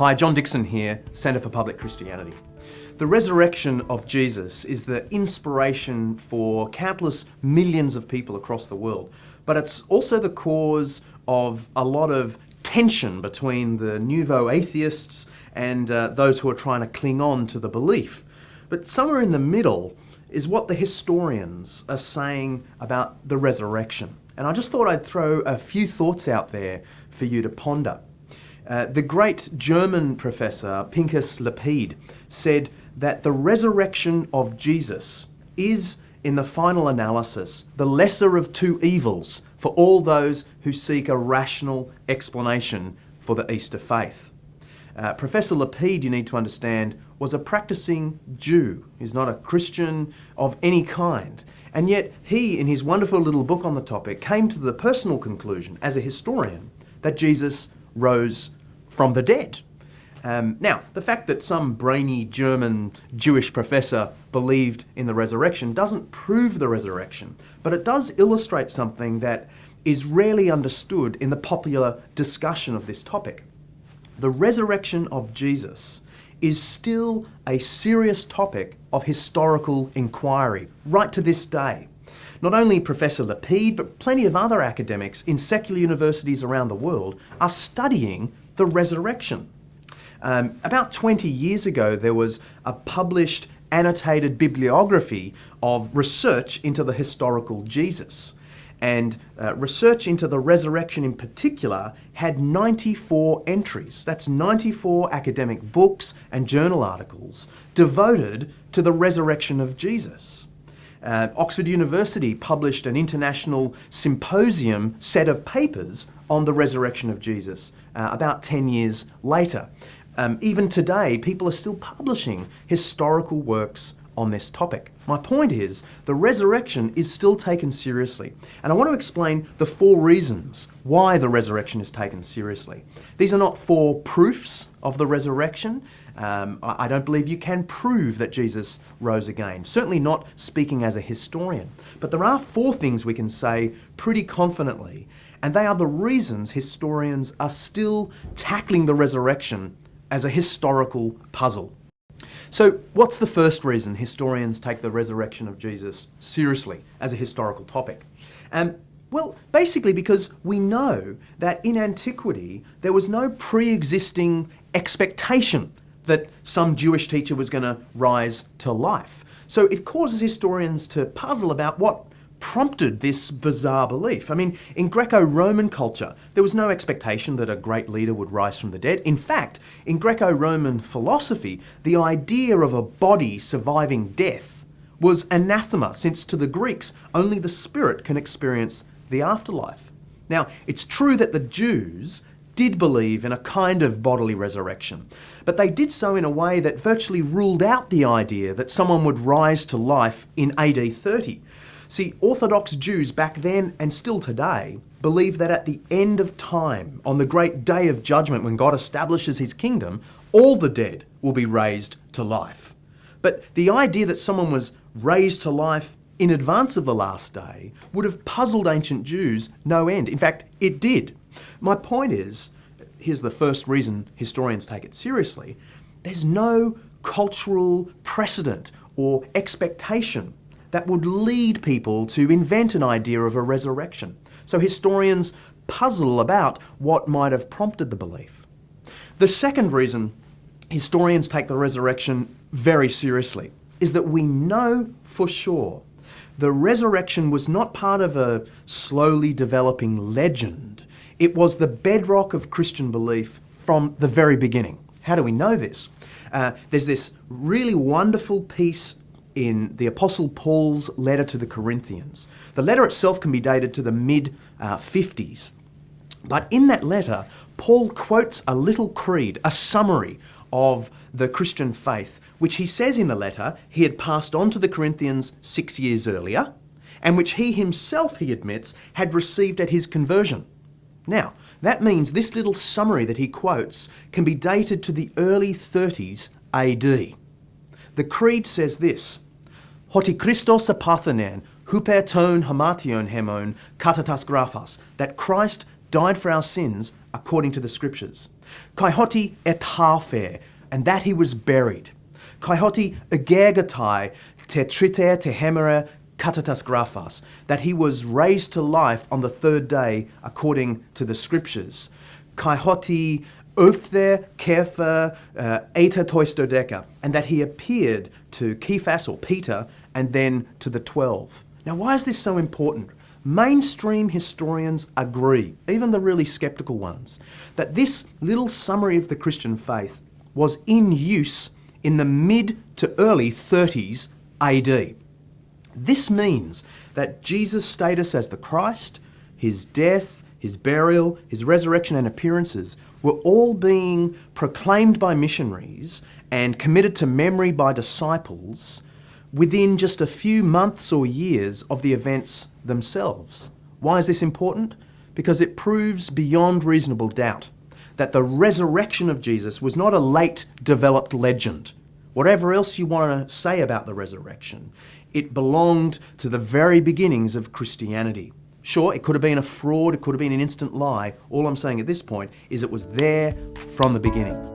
Hi, John Dixon here, Centre for Public Christianity. The resurrection of Jesus is the inspiration for countless millions of people across the world, but it's also the cause of a lot of tension between the nouveau atheists and those who are trying to cling on to the belief. But somewhere in the middle is what the historians are saying about the resurrection. And I just thought I'd throw a few thoughts out there for you to ponder. The great German professor Pinchas Lepide said that the resurrection of Jesus is, in the final analysis, the lesser of two evils for all those who seek a rational explanation for the Easter faith. Professor Lepide, you need to understand, was a practicing Jew. He's not a Christian of any kind. And yet he, in his wonderful little book on the topic, came to the personal conclusion, as a historian, that Jesus rose from the dead. Now, the fact that some brainy German Jewish professor believed in the resurrection doesn't prove the resurrection, but it does illustrate something that is rarely understood in the popular discussion of this topic. The resurrection of Jesus is still a serious topic of historical inquiry, right to this day. Not only Professor Lepide, but plenty of other academics in secular universities around the world are studying the resurrection. About 20 years ago, there was a published annotated bibliography of research into the historical Jesus. And research into the resurrection in particular had 94 entries. That's 94 academic books and journal articles devoted to the resurrection of Jesus. Oxford University published an international symposium set of papers on the resurrection of Jesus about 10 years later. Even today, people are still publishing historical works on this topic. My point is, the resurrection is still taken seriously. And I want to explain the 4 reasons why the resurrection is taken seriously. These are not 4 proofs of the resurrection. I don't believe you can prove that Jesus rose again, certainly not speaking as a historian. But there are 4 things we can say pretty confidently, and they are the reasons historians are still tackling the resurrection as a historical puzzle. So what's the first reason historians take the resurrection of Jesus seriously as a historical topic? Well, basically because we know that in antiquity there was no pre-existing expectation that some Jewish teacher was going to rise to life. So it causes historians to puzzle about what prompted this bizarre belief. I mean, in Greco-Roman culture, there was no expectation that a great leader would rise from the dead. In fact, in Greco-Roman philosophy, the idea of a body surviving death was anathema, since to the Greeks, only the spirit can experience the afterlife. Now, it's true that the Jews did believe in a kind of bodily resurrection, but they did so in a way that virtually ruled out the idea that someone would rise to life in AD 30. See, Orthodox Jews back then and still today believe that at the end of time, on the great day of judgment when God establishes his kingdom, all the dead will be raised to life. But the idea that someone was raised to life in advance of the last day would have puzzled ancient Jews no end. In fact, it did. My point is, here's the first reason historians take it seriously, there's no cultural precedent or expectation that would lead people to invent an idea of a resurrection. So historians puzzle about what might have prompted the belief. The second reason historians take the resurrection very seriously is that we know for sure the resurrection was not part of a slowly developing legend. It was the bedrock of Christian belief from the very beginning. How do we know this? There's this really wonderful piece in the Apostle Paul's letter to the Corinthians. The letter itself can be dated to the mid-50s. But in that letter, Paul quotes a little creed, a summary of the Christian faith, which he says in the letter he had passed on to the Corinthians 6 years earlier, and which he himself, he admits, had received at his conversion. Now, that means this little summary that he quotes can be dated to the early 30s AD. The creed says this: Hoti Christos apathenein, huper ton hamation hemon katatas graphas, that Christ died for our sins according to the Scriptures. Kai hoti etaphe, and that he was buried. Kai hoti egergatai te trite te hemera katatas graphas, that he was raised to life on the third day according to the Scriptures. Kai hoti ophtheh kepha eta toistodeca, and that he appeared to Cephas or Peter and then to the 12. Now, why is this so important? Mainstream historians agree, even the really sceptical ones, that this little summary of the Christian faith was in use in the mid to early 30s AD. This means that Jesus' status as the Christ, his death, his burial, his resurrection and appearances were all being proclaimed by missionaries and committed to memory by disciples within just a few months or years of the events themselves. Why is this important? Because it proves beyond reasonable doubt that the resurrection of Jesus was not a late developed legend. Whatever else you want to say about the resurrection, it belonged to the very beginnings of Christianity. Sure, it could have been a fraud, it could have been an instant lie. All I'm saying at this point is it was there from the beginning.